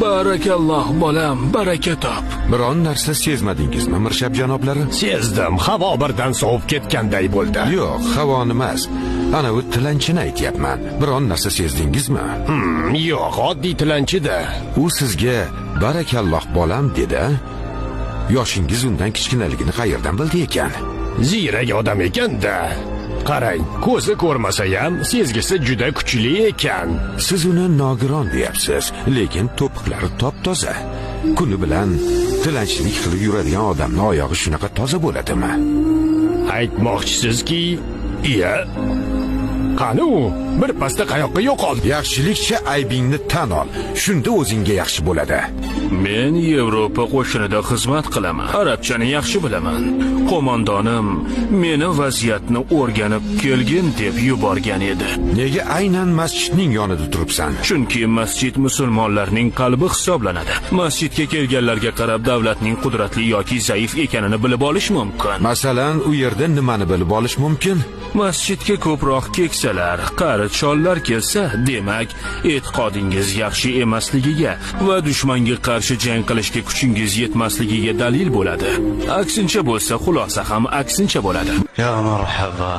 Barakalloh bolam, baraka top. Biron narsa sezmadingizmi, Mirshab janoblari? Sezdim, havo birdan sovib ketganday bo'ldi. Yo'q, havoni emas. Ana u tilanchini aytyapman. Biron narsa sezdingizmi? Yo'q, oddiy tilanchida. U sizga barakalloh bolam dedi. Yoshingiz undan kichkinaligini qayerdan bildi ekan? Ziyrak odam ekan-da. Qarang, ko'zi ko'rmasa ham sezgisi juda kuchli ekan. Siz uni nogiron deyapsiz, lekin to'piqlari top-toza. Kuni bilan tilanchilik qilib yuradigan odamning oyog'i shunaqa toza bo'ladimi? Aytmoqchisizki, iya. Qani u bir pasda qayoqqa yo'qoldi? Yaxshilikcha aybingni tan ol. Shunda o'zingga yaxshi bo'ladi. Men Yevropa qo'shinida xizmat qilaman. Arabchani yaxshi bilaman. Qo'mondonim meni vaziyatni o'rganib kelgin deb yuborgan edi. Nega aynan masjidning yonida turibsan? Chunki masjid musulmonlarning qalbi hisoblanadi. Masjidga kelganlarga qarab davlatning qudratli yoki zaif ekanini bilib olish mumkin. Masalan, u yerda nimani bilib olish mumkin? Masjidga ko'proq keksalar, qari chollar kelsa, demak, e'tiqodingiz yaxshi emasligiga va dushmanga qarshi jang qilishga kuchingiz yetmasligiga dalil bo'ladi. Aksincha bo'lsa, xulosa ham aksincha bo'ladi. Ya marhaba.